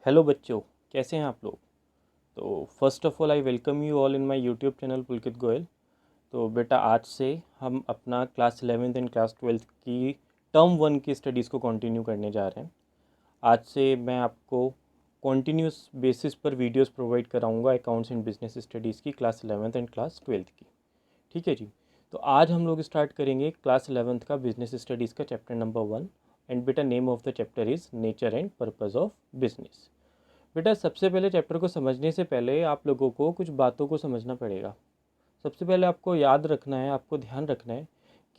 Hello बच्चों, कैसे हैं आप लोग। तो first of all I welcome you all in my YouTube channel Pulkit Goyal. तो बेटा आज से हम अपना class 11th and class 12th की टर्म 1 की स्टडीज़ को कंटिन्यू करने जा रहे हैं। आज से मैं आपको कॉन्टीन्यूस बेसिस पर वीडियोस प्रोवाइड कराऊंगा अकाउंट्स एंड बिजनेस स्टडीज़ की class 11th and class 12th की। ठीक है जी। तो आज हम लोग स्टार्ट करेंगे क्लास 11th का बिजनेस स्टडीज़ का चैप्टर नंबर 1। एंड बेटा name of the chapter is nature and purpose of business. बेटा सबसे पहले चैप्टर को समझने से पहले आप लोगों को कुछ बातों को समझना पड़ेगा। सबसे पहले आपको याद रखना है, आपको ध्यान रखना है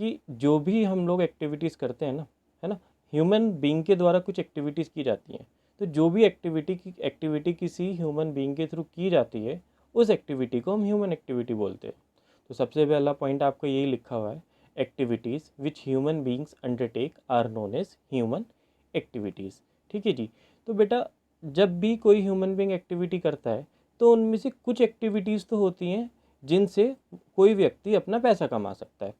कि जो भी हम लोग एक्टिविटीज़ करते हैं ना, है ना, ह्यूमन बीइंग के द्वारा कुछ एक्टिविटीज़ की जाती हैं। तो जो भी एक्टिविटी किसी ह्यूमन बीइंग के थ्रू की जाती है, उस एक्टिविटी को हम ह्यूमन एक्टिविटी बोलते हैं। तो सबसे पहला पॉइंट आपको यही लिखा हुआ है, activities which human beings undertake are known as human activities. ठीक है जी। तो बेटा जब भी कोई ह्यूमन बीइंग एक्टिविटी करता है तो उनमें से कुछ एक्टिविटीज़ तो होती हैं जिनसे कोई व्यक्ति अपना पैसा कमा सकता है,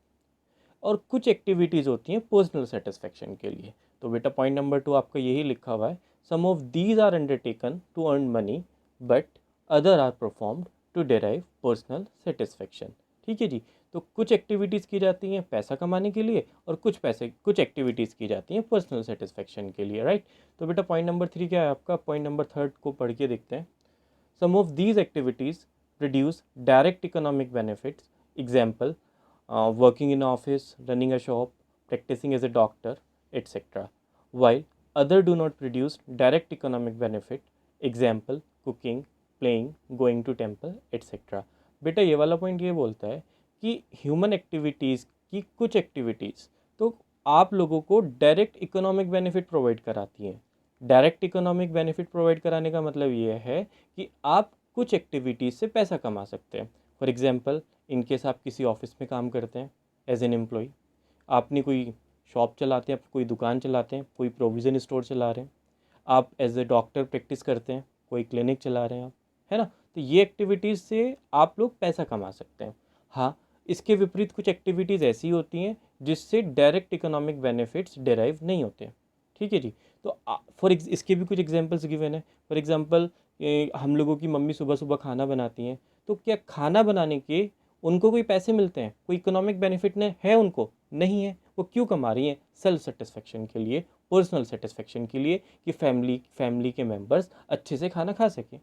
और कुछ एक्टिविटीज़ होती हैं पर्सनल सेटिस्फेक्शन के लिए। तो बेटा पॉइंट नंबर 2 आपका यही लिखा हुआ है, some of these are undertaken to earn money but other are performed to derive personal satisfaction. ठीक है जी। तो कुछ एक्टिविटीज़ की जाती हैं पैसा कमाने के लिए, और कुछ एक्टिविटीज़ की जाती हैं पर्सनल सेटिस्फेक्शन के लिए, राइट। तो बेटा पॉइंट नंबर 3 क्या है आपका, पॉइंट नंबर 3 को पढ़ के देखते हैं। Some of these activities produce direct economic benefits. Example, working in office, running a shop, practicing as a doctor, etc. While other do not produce direct economic benefit. Example, cooking, playing, going to temple, etc. बेटा ये वाला point ये बोलता है कि human activities की कुछ activities तो आप लोगों को डायरेक्ट इकोनॉमिक बेनिफिट प्रोवाइड कराती हैं। डायरेक्ट इकोनॉमिक बेनिफिट प्रोवाइड कराने का मतलब ये है कि आप कुछ एक्टिविटीज़ से पैसा कमा सकते हैं। फॉर एग्जांपल, इनकेस आप किसी ऑफिस में काम करते हैं एज एन एम्प्लॉय, आपने कोई शॉप चलाते हैं, कोई दुकान चलाते हैं, कोई प्रोविज़न स्टोर चला रहे हैं, आप एज ए डॉक्टर प्रैक्टिस करते हैं, कोई क्लिनिक चला रहे हैं आप, है ना। तो ये एक्टिविटीज़ से आप लोग पैसा कमा सकते हैं। हाँ, इसके विपरीत कुछ एक्टिविटीज़ ऐसी होती हैं जिससे डायरेक्ट इकोनॉमिक बेनिफिट्स डिराइव नहीं होते। ठीक है जी। तो इसके भी कुछ एग्जांपल्स गिवन है। फॉर एग्जांपल, हम लोगों की मम्मी सुबह सुबह खाना बनाती हैं, तो क्या खाना बनाने के उनको कोई पैसे मिलते हैं, कोई इकोनॉमिक बेनिफिट ने है उनको? नहीं है। वो क्यों कमा रही हैं? सेल्फ सेटिस्फेक्शन के लिए, पर्सनल सेटिस्फेक्शन के लिए, कि फैमिली के मेंबर्स अच्छे से खाना खा सकें।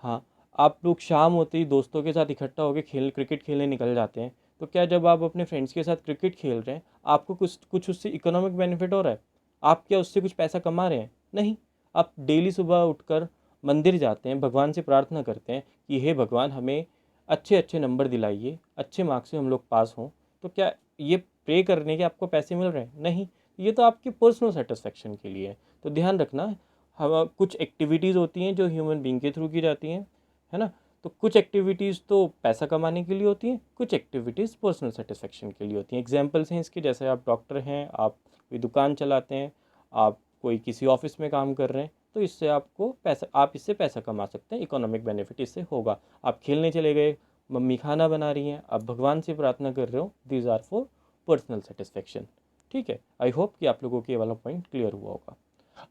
हाँ, आप लोग शाम होते ही दोस्तों के साथ इकट्ठा होकर क्रिकेट खेलने निकल जाते हैं, तो क्या जब आप अपने फ्रेंड्स के साथ क्रिकेट खेल रहे हैं आपको कुछ कुछ उससे इकोनॉमिक बेनिफिट हो रहा है? आप क्या उससे कुछ पैसा कमा रहे हैं? नहीं। आप डेली सुबह उठकर मंदिर जाते हैं, भगवान से प्रार्थना करते हैं कि हे भगवान हमें अच्छे अच्छे नंबर दिलाइए, अच्छे मार्क्स से हम लोग पास हों। तो क्या ये प्रे करने के आपको पैसे मिल रहे हैं? नहीं। ये तो आपकी पर्सनल सेटिस्फेक्शन के लिए है। तो ध्यान रखना, हम कुछ एक्टिविटीज़ होती हैं जो ह्यूमन बीइंग के थ्रू की जाती हैं, है ना। तो कुछ एक्टिविटीज़ तो पैसा कमाने के लिए होती हैं, कुछ एक्टिविटीज़ पर्सनल सेटिस्फेक्शन के लिए होती हैं। एग्जांपल्स हैं इसके, जैसे आप डॉक्टर हैं, आप कोई दुकान चलाते हैं, आप कोई किसी ऑफिस में काम कर रहे हैं, तो इससे आप इससे पैसा कमा सकते हैं, इकोनॉमिक बेनिफिट इससे होगा। आप खेलने चले गए, मम्मी खाना बना रही हैं, आप भगवान से प्रार्थना कर रहे हो, these are for personal satisfaction. ठीक है। आई होप कि आप लोगों को ये वाला पॉइंट क्लियर हुआ होगा।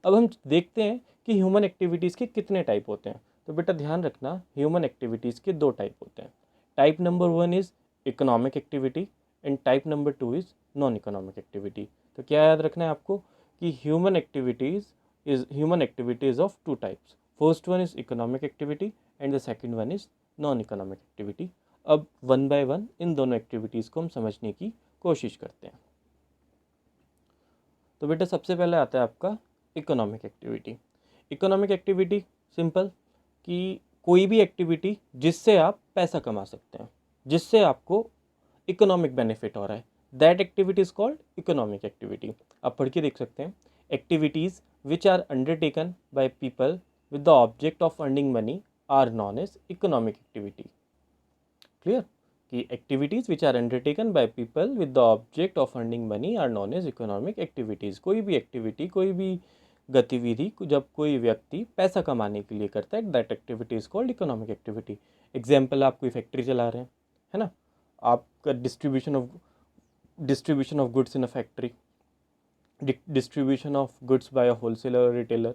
अब हम देखते हैं कि ह्यूमन एक्टिविटीज़ के कितने टाइप होते हैं। तो बेटा ध्यान रखना, ह्यूमन एक्टिविटीज़ के 2 टाइप होते हैं। Type number 1 is economic activity and type number 2 is non economic activity. तो क्या याद रखना है आपको कि human activities of 2 types. First one is economic activity and the second one is non economic activity. अब वन बाय वन इन दोनों activities को हम समझने की कोशिश करते हैं। तो बेटा सबसे पहले आता है आपका economic activity. Economic activity simple, कि कोई भी एक्टिविटी जिससे आप पैसा कमा सकते हैं, जिससे आपको इकोनॉमिक बेनिफिट हो रहा है, that activity is called economic activity. आप पढ़ के देख सकते हैं, activities which are undertaken by people with the object of earning money are known as economic activity. Clear, कि activities which are undertaken by people with the object of earning money are known as economic activities. कोई भी activity, कोई भी गतिविधि जब कोई व्यक्ति पैसा कमाने के लिए करता है, that activity is called economic activity. Example, आप कोई फैक्ट्री चला रहे हैं, है ना, आपका distribution of goods in a factory, distribution of goods by a wholesaler, retailer,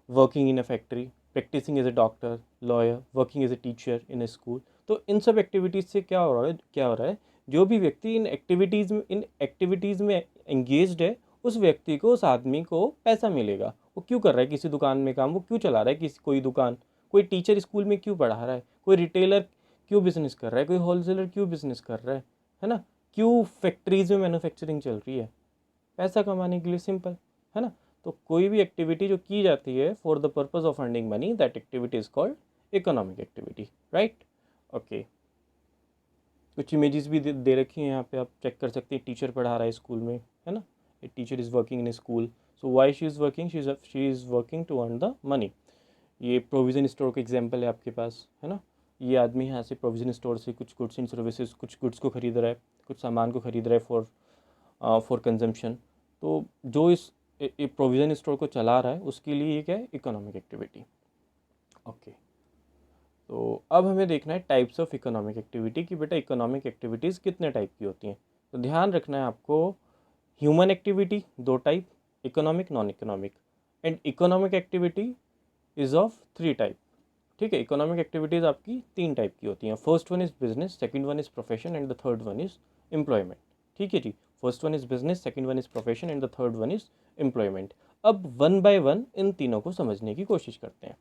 working in a factory, practicing as a doctor, lawyer, working as a teacher in a school. तो इन सब एक्टिविटीज़ से क्या हो रहा है, जो भी व्यक्ति इन एक्टिविटीज़ में एंगेज्ड है, उस व्यक्ति को, उस आदमी को पैसा मिलेगा। वो क्यों कर रहा है किसी दुकान में काम, वो क्यों चला रहा है किसी कोई दुकान, कोई टीचर स्कूल में क्यों पढ़ा रहा है, कोई रिटेलर क्यों बिजनेस कर रहा है, कोई होलसेलर क्यों बिजनेस कर रहा है ना, क्यों फैक्ट्रीज में मैन्युफैक्चरिंग चल रही है, पैसा कमाने के लिए, सिंपल है ना। तो कोई भी एक्टिविटी जो की जाती है for the purpose of earning money, that activity is called economic activity, right. Okay, कुछ इमेजेस भी दे रखी हैं यहाँ पे, आप चेक कर सकते हैं। टीचर पढ़ा रहा है स्कूल में, है ना, a teacher is working in a school, so why she is working, she is working to earn the money. ये प्रोविज़न स्टोर का एग्जाम्पल है आपके पास, है ना। ये आदमी यहाँ से प्रोविज़न स्टोर से कुछ गुड्स एंड सर्विसेज, कुछ गुड्स को खरीद रहा है, कुछ सामान को खरीद रहा है फॉर कंजम्पशन। तो जो इस प्रोविज़न स्टोर को चला रहा है, उसके लिए ये क्या है, इकोनॉमिक एक्टिविटी। ओके, तो अब हमें देखना है टाइप्स ऑफ इकोनॉमिक एक्टिविटी, कि बेटा इकोनॉमिक एक्टिविटीज़ कितने टाइप की होती हैं। तो ध्यान रखना है आपको, human activity 2 type, economic, non economic, and economic activity is of 3 type. ठीक है, इकोनॉमिक एक्टिविटीज़ आपकी 3 टाइप की होती हैं। First one is business, second one is profession, and the third one is employment. ठीक है जी, first one is business, second one is profession, and the third one is employment. अब one by one इन तीनों को समझने की कोशिश करते हैं।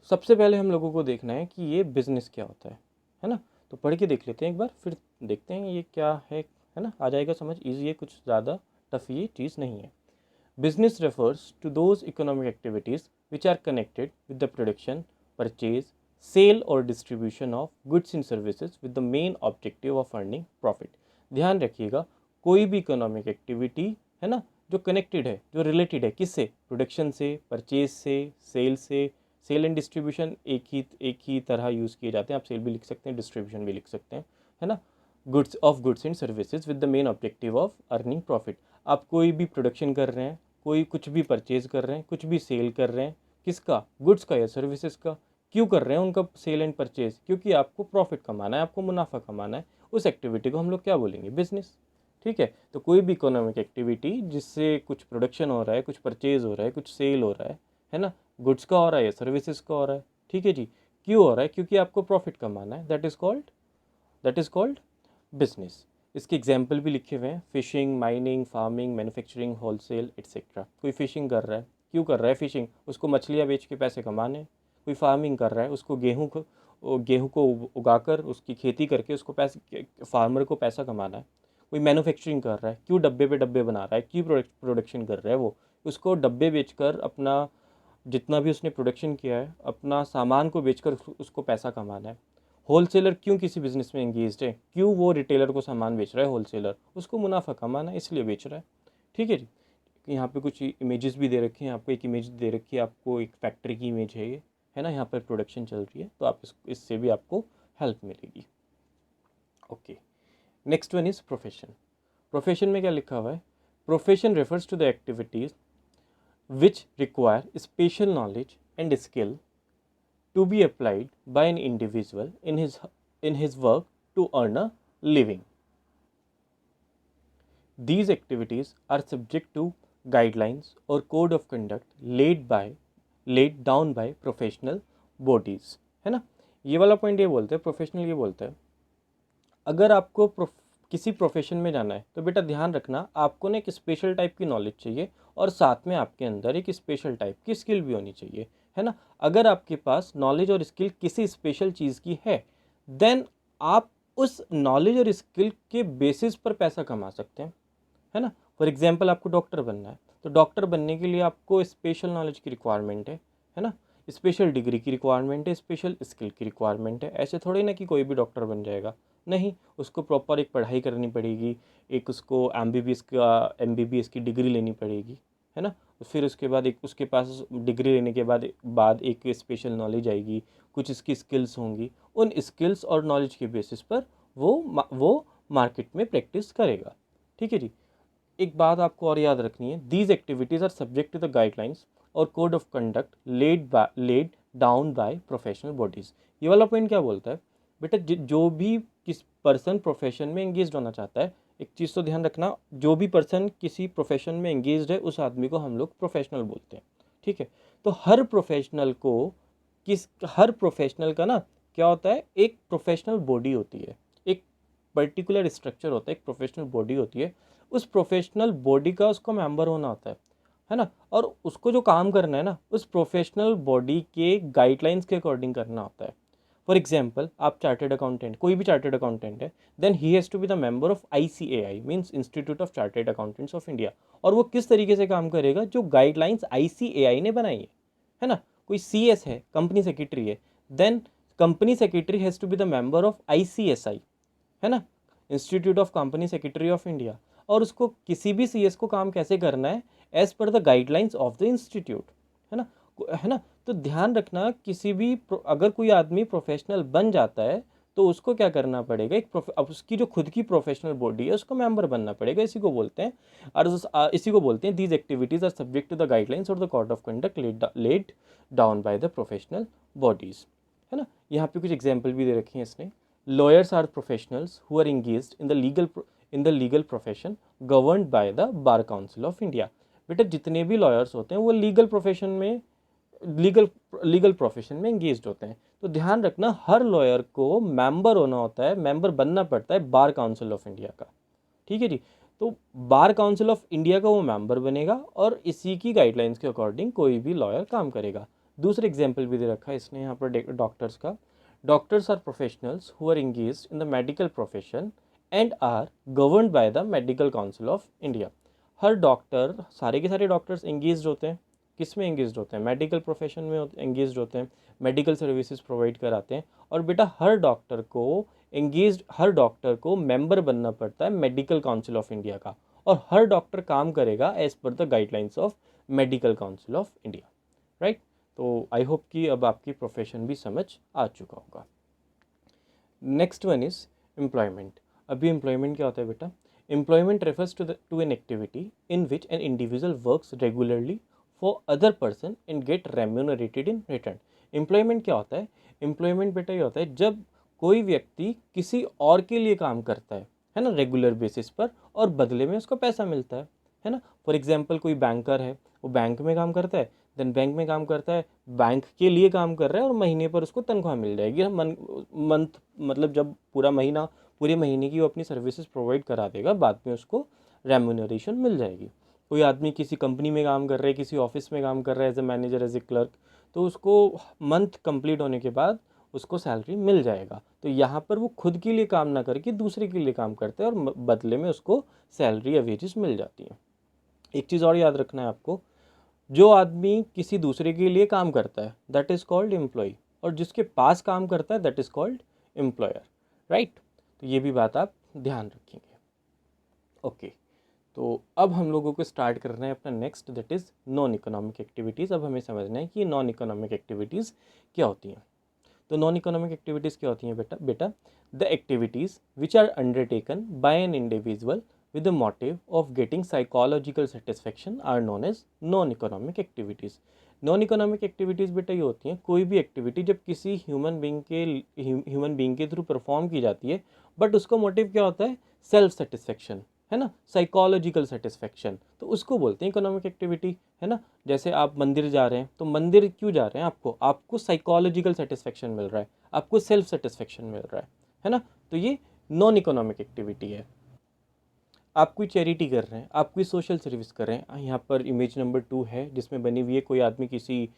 सबसे पहले हम लोगों को देखना है कि ये बिज़नेस क्या होता है ना। तो पढ़ के देख लेते हैं एक बार, फिर देखते हैं ये क्या है ना, आ जाएगा समझ, ईजी है, कुछ ज़्यादा टफ ये चीज़ नहीं है। Business refers to those economic activities which are connected with the production, purchase, sale or distribution of goods and services with the main objective of earning profit। ध्यान रखिएगा, कोई भी इकोनॉमिक एक्टिविटी है ना जो कनेक्टेड है, जो रिलेटेड है किससे, प्रोडक्शन से, परचेज से, से, सेल एंड डिस्ट्रीब्यूशन एक ही तरह यूज़ किए जाते हैं, आप सेल भी लिख सकते हैं, डिस्ट्रीब्यूशन भी लिख सकते हैं, है ना। Goods and services with the main objective of earning profit. आप कोई भी प्रोडक्शन कर रहे हैं, कोई कुछ भी परचेज कर रहे हैं, कुछ भी सेल कर रहे हैं, किसका, गुड्स का या सर्विसेज का। क्यों कर रहे हैं उनका सेल एंड परचेज, क्योंकि आपको प्रॉफिट कमाना है, आपको मुनाफा कमाना है। उस एक्टिविटी को हम लोग क्या बोलेंगे, बिजनेस। ठीक है, तो कोई भी इकोनॉमिक एक्टिविटी जिससे कुछ प्रोडक्शन हो रहा है, कुछ परचेज हो रहा है, कुछ सेल हो रहा है ना, गुड्स का हो रहा है या सर्विसेज का हो रहा है। ठीक है जी, क्यों हो रहा है, क्योंकि आपको प्रॉफिट कमाना है, दैट इज़ कॉल्ड बिजनेस। इसके एग्जाम्पल भी लिखे हुए हैं, fishing, mining, farming, manufacturing, wholesale etcetera. कोई फिशिंग कर रहा है, क्यों कर रहा है फिशिंग, उसको मछलियाँ बेच के पैसे कमाने। कोई फार्मिंग कर रहा है, उसको गेहूँ को उगाकर उसकी खेती करके उसको पैसे, फार्मर को पैसा कमाना है। कोई मैन्युफैक्चरिंग कर रहा है, क्यों डब्बे पे डब्बे बना रहा है, क्यों प्रोडक्शन कर रहा है, वो उसको डब्बे बेचकर अपना जितना भी उसने प्रोडक्शन किया है, अपना सामान को बेचकर उसको पैसा कमाना है। होलसेलर क्यों किसी बिजनेस में एंगेज्ड है, क्यों वो रिटेलर को सामान बेच रहा है, होलसेलर उसको मुनाफा कमाना है इसलिए बेच रहा है। ठीक है जी, यहाँ पे कुछ इमेजेस भी दे रखे हैं आपको, एक इमेज दे रखी है आपको, एक फैक्ट्री की इमेज है ये, है ना, यहाँ पर प्रोडक्शन चल रही है, तो आप इससे भी आपको हेल्प मिलेगी। Okay, next one is profession. Profession में क्या लिखा हुआ है, profession refers to the activities which require special knowledge and skill to be applied by an individual in his work to earn a living. These activities are subject to guidelines or code of conduct laid down by professional bodies, है ना। ये वाला point ये बोलते हैं, professional ये बोलता है, अगर आपको किसी प्रोफेशन में जाना है तो बेटा ध्यान रखना, आपको ना एक स्पेशल टाइप की नॉलेज चाहिए और साथ में आपके अंदर एक स्पेशल टाइप की स्किल भी होनी चाहिए, है ना। अगर आपके पास नॉलेज और स्किल किसी स्पेशल चीज़ की है, देन आप उस नॉलेज और स्किल के बेसिस पर पैसा कमा सकते हैं, है ना। फॉर एग्जाम्पल आपको डॉक्टर बनना है, तो डॉक्टर बनने के लिए आपको स्पेशल नॉलेज की रिक्वायरमेंट है ना, स्पेशल डिग्री की रिक्वायरमेंट है, स्पेशल स्किल की रिक्वायरमेंट है। ऐसे थोड़ी ना कि कोई भी डॉक्टर बन जाएगा, नहीं, उसको प्रॉपर एक पढ़ाई करनी पड़ेगी, एक उसको MBBS की डिग्री लेनी पड़ेगी, है ना। फिर उसके बाद एक उसके पास डिग्री लेने के बाद एक स्पेशल नॉलेज आएगी, कुछ इसकी स्किल्स होंगी, उन स्किल्स और नॉलेज के बेसिस पर वो मार्केट में प्रैक्टिस करेगा। ठीक है जी, एक बात आपको और याद रखनी है, these activities are subject to the guidelines और code of conduct laid down by professional bodies. ये वाला पॉइंट क्या बोलता है बेटा, जो भी किस पर्सन प्रोफेशन में एंगेज होना चाहता है एक चीज़ तो ध्यान रखना, जो भी पर्सन किसी प्रोफेशन में एंगेज्ड है उस आदमी को हम लोग प्रोफेशनल बोलते हैं, ठीक है। तो हर प्रोफेशनल का ना क्या होता है, एक प्रोफेशनल बॉडी होती है, एक पर्टिकुलर स्ट्रक्चर होता है, एक प्रोफेशनल बॉडी होती है। उस प्रोफेशनल बॉडी का उसको मेंबर होना होता है ना, और उसको जो काम करना है ना उस प्रोफेशनल बॉडी के गाइडलाइंस के अकॉर्डिंग करना होता है। फॉर एग्जाम्पल, आप चार्टेड अकाउंटेंट, कोई भी चार्टेड अकाउंटेंट है, then he has to be the member of ICAI, means institute of chartered accountants of India. और वो किस तरीके से काम करेगा, जो गाइडलाइंस ICAI ने बनाई है ना। कोई CS है, कंपनी सेक्रेटरी है, then company secretary has to be the member of ICSI, है ना, institute of company secretary of India. और उसको किसी भी CS को काम कैसे करना है, as per the guidelines of the institute, है ना। तो ध्यान रखना, किसी भी अगर कोई आदमी प्रोफेशनल बन जाता है तो उसको क्या करना पड़ेगा, अब उसकी जो खुद की प्रोफेशनल बॉडी है उसको मेंबर बनना पड़ेगा। इसी को बोलते हैं, और इसी को बोलते हैं, these activities are subject to the guidelines और the code of conduct laid down by the professional bodies, है ना। यहाँ पे कुछ एग्जाम्पल भी दे रखे हैं इसने। Lawyers are professionals who are engaged in the legal profession governed by the bar council of India. बेटा जितने भी लॉयर्स होते हैं वो लीगल प्रोफेशन में इंगेज्ड होते हैं। तो ध्यान रखना, हर लॉयर को मेंबर होना होता है, मेंबर बनना पड़ता है बार काउंसिल ऑफ इंडिया का, ठीक है जी। तो बार काउंसिल ऑफ इंडिया का वो मेंबर बनेगा और इसी की गाइडलाइंस के अकॉर्डिंग कोई भी लॉयर काम करेगा। दूसरा एग्जाम्पल भी दे रखा है इसने यहाँ पर डॉक्टर्स का। Doctors are professionals who are engaged in the medical profession and are governed by the medical council of India. हर डॉक्टर, सारे के सारे डॉक्टर्स एंगेज्ड होते हैं, किस में एंगेज्ड होते हैं, मेडिकल प्रोफेशन में एंगेज्ड होते हैं, मेडिकल सर्विसेज प्रोवाइड कराते हैं। और बेटा हर डॉक्टर को मेंबर बनना पड़ता है मेडिकल काउंसिल ऑफ इंडिया का, और हर डॉक्टर काम करेगा as per the guidelines of medical council of India, right. तो आई होप कि अब आपकी प्रोफेशन भी समझ आ चुका होगा। Next one is employment. अभी एम्प्लॉयमेंट क्या होता है बेटा, employment refers to an activity in which an individual works regularly for other person and get remunerated in return. Employment क्या होता है, एम्प्लॉयमेंट बेटा ये होता है जब कोई व्यक्ति किसी और के लिए काम करता है ना, रेगुलर बेसिस पर, और बदले में उसको पैसा मिलता है ना। फॉर एग्जांपल, कोई बैंकर है, वो बैंक में काम करता है, देन बैंक में काम करता है, बैंक के लिए काम कर रहा है, और महीने पर उसको तनख्वाह मिल जाएगी। मंथ मतलब जब पूरे महीने की वो अपनी सर्विसेज प्रोवाइड करा देगा, बाद में उसको रेम्यूनरेशन मिल जाएगी। कोई आदमी किसी कंपनी में काम कर रहा है, किसी ऑफिस में काम कर रहा है as a manager, as a clerk, तो उसको मंथ कंप्लीट होने के बाद उसको सैलरी मिल जाएगा। तो यहाँ पर वो खुद के लिए काम ना करके दूसरे के लिए काम करते हैं और बदले में उसको सैलरी या वेजेस मिल जाती हैं। एक चीज़ और याद रखना है आपको, जो आदमी किसी दूसरे के लिए काम करता है दैट इज़ कॉल्ड एम्प्लॉय, और जिसके पास काम करता है that is called employer, right. तो ये भी बात आप ध्यान रखेंगे। ओके, तो अब हम लोगों को स्टार्ट करना है अपना next, that is non economic activities. अब हमें समझना है कि नॉन इकोनॉमिक एक्टिविटीज़ क्या होती हैं। तो नॉन इकोनॉमिक एक्टिविटीज़ क्या होती हैं बेटा the activities which are undertaken by an individual with the motive of getting psychological satisfaction are known as non economic activities। Non economic activities बेटा ये होती हैं कोई भी एक्टिविटी जब किसी ह्यूमन बींग के थ्रू परफॉर्म की जाती है, बट उसका मोटिव क्या होता है, सेल्फ सेटिस्फेक्शन, है ना, साइकोलॉजिकल सेटिस्फेक्शन, तो उसको बोलते हैं इकोनॉमिक एक्टिविटी, है ना। जैसे आप मंदिर जा रहे हैं, तो मंदिर क्यों जा रहे हैं, आपको साइकोलॉजिकल सेटिस्फेक्शन मिल रहा है, आपको सेल्फ सेटिस्फेक्शन मिल रहा है ना। तो ये नॉन इकोनॉमिक एक्टिविटी है। आप कोई चैरिटी कर रहे हैं, आप कोई सोशल सर्विस कर रहे हैं। यहाँ पर इमेज नंबर 2 है जिसमें बनी हुई है, कोई आदमी किसी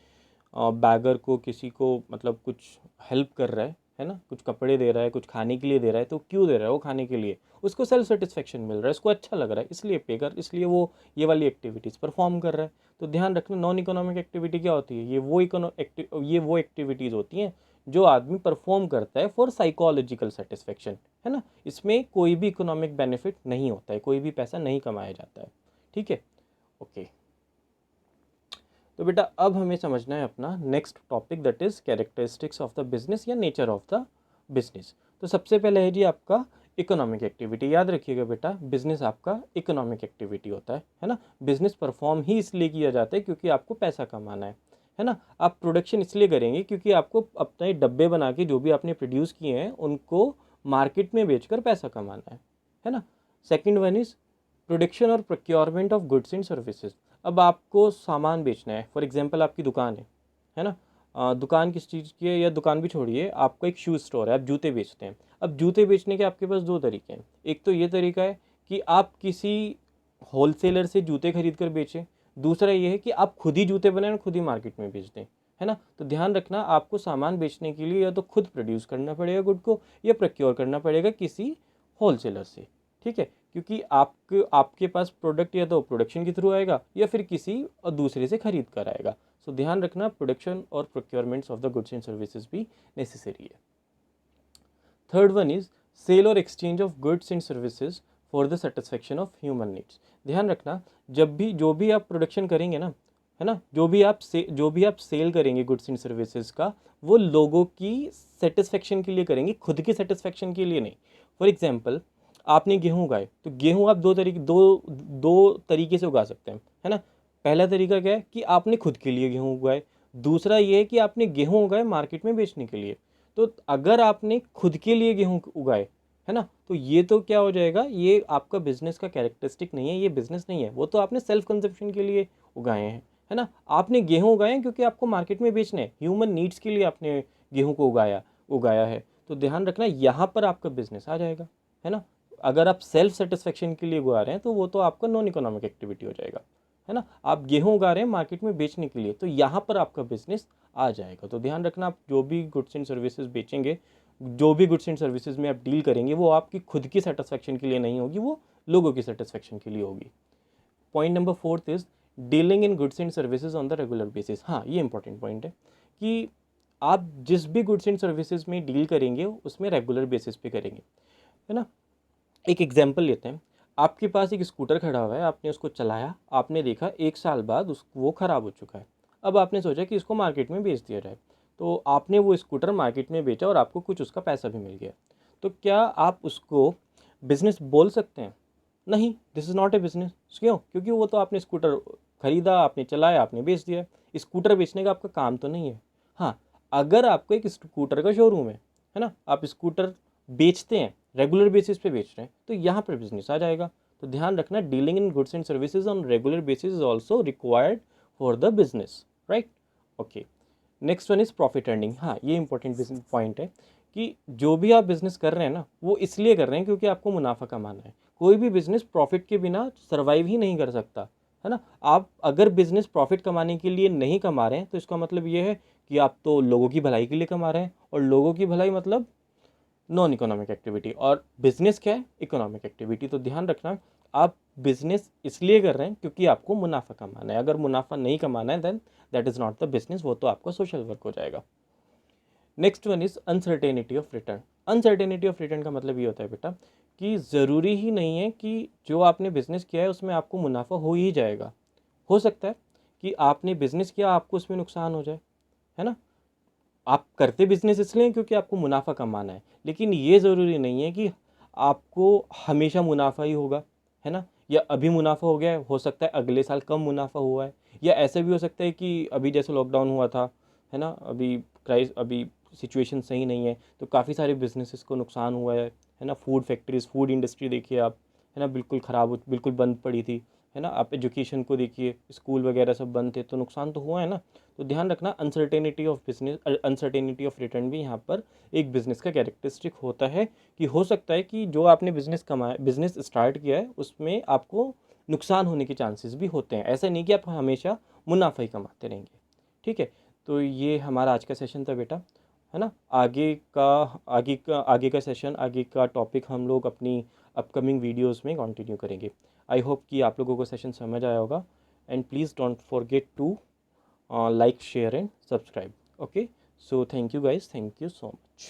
बैगर को, किसी को मतलब कुछ हेल्प कर रहा है ना, कुछ कपड़े दे रहा है, कुछ खाने के लिए दे रहा है। तो क्यों दे रहा है वो खाने के लिए, उसको सेल्फ सेटिस्फेक्शन मिल रहा है, उसको अच्छा लग रहा है, इसलिए पे कर, इसलिए वो ये वाली एक्टिविटीज़ परफॉर्म कर रहा है। तो ध्यान रखना, नॉन इकोनॉमिक एक्टिविटी क्या होती है, ये वो एक्टिविटीज़ होती हैं जो आदमी परफॉर्म करता है फॉर साइकोलॉजिकल सेटिस्फेक्शन, है ना। इसमें कोई भी इकोनॉमिक बेनिफिट नहीं होता है, कोई भी पैसा नहीं कमाया जाता है, ठीक है। ओके, तो बेटा अब हमें समझना है अपना next topic, that is characteristics of the business या नेचर ऑफ द बिजनेस। तो सबसे पहले है जी आपका इकोनॉमिक एक्टिविटी। याद रखिएगा बेटा, बिजनेस आपका इकोनॉमिक एक्टिविटी होता है ना। बिजनेस परफॉर्म ही इसलिए किया जाता है क्योंकि आपको पैसा कमाना है ना। आप प्रोडक्शन इसलिए करेंगे क्योंकि आपको अपने डब्बे बना के जो भी आपने प्रोड्यूस किए हैं उनको मार्केट में बेचकर पैसा कमाना है ना। सेकंड वन इज़ प्रोडक्शन और procurement of goods and services. अब आपको सामान बेचना है, फॉर एग्जांपल आपकी दुकान है ना, दुकान किस चीज़ की है, या दुकान भी छोड़िए, आपका एक शूज़ स्टोर है, आप जूते बेचते हैं। अब जूते बेचने के आपके पास दो तरीके हैं। एक तो ये तरीका है कि आप किसी होलसेलर से जूते खरीद कर बेचें, दूसरा ये है कि आप खुद ही जूते बनाएं और खुद ही मार्केट में बेच दें, है ना। तो ध्यान रखना, आपको सामान बेचने के लिए या तो खुद प्रोड्यूस करना पड़ेगा गुड को, या प्रोक्योर करना पड़ेगा किसी होलसेलर से, ठीक है। क्योंकि आपके पास प्रोडक्ट या तो प्रोडक्शन के थ्रू आएगा या फिर किसी और दूसरे से खरीद कर आएगा। सो ध्यान रखना, प्रोडक्शन और procurements of the goods and services भी नेसेसरी है। थर्ड वन इज सेल और exchange of goods and services for the satisfaction of human needs. ध्यान रखना, जो भी आप प्रोडक्शन करेंगे ना, है ना, जो भी आप सेल करेंगे गुड्स एंड सर्विसेज का, वो लोगों की सेटिस्फेक्शन के लिए करेंगे, खुद की सेटिस्फेक्शन के लिए नहीं। फॉर एग्जाम्पल, आपने गेहूँ उगाए, तो गेहूँ आप दो तरीके से उगा सकते हैं, है ना। पहला तरीका क्या है कि आपने खुद के लिए गेहूँ उगाए, दूसरा ये है कि आपने गेहूँ उगाए मार्केट में बेचने के लिए। तो अगर आपने खुद के लिए गेहूँ उगाए, है ना, तो ये तो क्या हो जाएगा, ये आपका बिजनेस का कैरेक्टरिस्टिक नहीं है, ये बिजनेस नहीं है, वो तो आपने सेल्फ कंजप्शन के लिए उगाए हैं, है ना। आपने गेहूँ उगाए हैं क्योंकि आपको मार्केट में बेचना है, ह्यूमन नीड्स के लिए आपने गेहूँ को उगाया है। तो ध्यान रखना, यहाँ पर आपका बिजनेस आ जाएगा, है ना। अगर आप सेल्फ सेटिस्फेक्शन के लिए उगा रहे हैं तो वो तो आपका नॉन इकोनॉमिक एक्टिविटी हो जाएगा, है ना। आप गेहूँ उगा रहे हैं मार्केट में बेचने के लिए, तो यहाँ पर आपका बिजनेस आ जाएगा। तो ध्यान रखना, आप जो भी गुड्स एंड सर्विसेज बेचेंगे, जो भी गुड्स एंड सर्विसेज में आप डील करेंगे, वो आपकी खुद की सेटिस्फेक्शन के लिए नहीं होगी, वो लोगों की सेटिस्फेक्शन के लिए होगी। Point number fourth is dealing in goods and services on the regular basis. हाँ, ये इंपॉर्टेंट पॉइंट है कि आप जिस भी गुड्स एंड सर्विसेज में डील करेंगे उसमें रेगुलर बेसिस पे करेंगे, है ना। एक एग्जाम्पल लेते हैं, आपके पास एक स्कूटर खड़ा हुआ है, आपने उसको चलाया, आपने देखा 1 साल बाद वो ख़राब हो चुका है। अब आपने सोचा कि इसको मार्केट में बेच दिया जाए, तो आपने वो स्कूटर मार्केट में बेचा और आपको कुछ उसका पैसा भी मिल गया। तो क्या आप उसको बिजनेस बोल सकते हैं? नहीं, this is not a business. क्यों? क्योंकि वो तो आपने स्कूटर खरीदा, आपने चलाया, आपने बेच दिया। स्कूटर बेचने का आपका काम तो नहीं है। हाँ, अगर आपको एक स्कूटर का शोरूम है ना, आप स्कूटर बेचते हैं, रेगुलर बेसिस पे बेच रहे हैं, तो यहाँ पर बिजनेस आ जाएगा। तो ध्यान रखना, dealing in goods and services on regular basis is also required for the business, right. Okay, next one is profit earning. हाँ, ये इंपॉर्टेंट पॉइंट है कि जो भी आप बिजनेस कर रहे हैं ना, वो इसलिए कर रहे हैं क्योंकि आपको मुनाफा कमाना है। कोई भी बिजनेस प्रॉफिट के बिना सर्वाइव ही नहीं कर सकता, है ना। आप अगर बिजनेस प्रॉफिट कमाने के लिए नहीं कमा रहे हैं, तो इसका मतलब ये है कि आप तो लोगों की भलाई के लिए कमा रहे हैं, और लोगों की भलाई मतलब नॉन इकोनॉमिक एक्टिविटी, और बिजनेस क्या है? Economic activity. तो ध्यान रखना, आप बिजनेस इसलिए कर रहे हैं क्योंकि आपको मुनाफा कमाना है। अगर मुनाफा नहीं कमाना है, then that is not the business, वो तो आपका सोशल वर्क हो जाएगा। Next one is uncertainty of return. Uncertainty of return का मतलब ये होता है बेटा कि ज़रूरी ही नहीं है कि जो आपने बिजनेस किया है उसमें आपको मुनाफा हो ही जाएगा। हो सकता है कि आपने बिजनेस किया, आपको उसमें नुकसान हो जाए, है ना। आप करते बिजनेस इसलिए क्योंकि आपको मुनाफा कमाना है, लेकिन ये ज़रूरी नहीं है कि आपको हमेशा मुनाफा ही होगा, है ना। या अभी मुनाफा हो गया है, हो सकता है अगले साल कम मुनाफा हुआ है, या ऐसा भी हो सकता है कि अभी जैसे लॉकडाउन हुआ था, है ना, अभी सिचुएशन सही नहीं है, तो काफ़ी सारे बिजनेसेस को नुकसान हुआ है ना। फूड फैक्ट्रीज, फूड इंडस्ट्री देखिए आप, है ना, बिल्कुल बंद पड़ी थी, है ना। आप एजुकेशन को देखिए, स्कूल वगैरह सब बंद थे, तो नुकसान तो हुआ है ना। तो ध्यान रखना, uncertainty of business, uncertainty of return भी यहाँ पर एक बिजनेस का कैरेक्टरिस्टिक होता है कि हो सकता है कि जो आपने बिजनेस स्टार्ट किया है उसमें आपको नुकसान होने के चांसेस भी होते हैं। ऐसा नहीं कि आप हमेशा मुनाफा ही कमाते रहेंगे, ठीक है। तो ये हमारा आज का सेशन था बेटा, है ना। आगे का सेशन, आगे का टॉपिक हम लोग अपनी अपकमिंग वीडियोस में कंटिन्यू करेंगे। आई होप कि आप लोगों को सेशन समझ आया होगा, and please don't forget to like, share and subscribe. Okay, so thank you guys, thank you so much.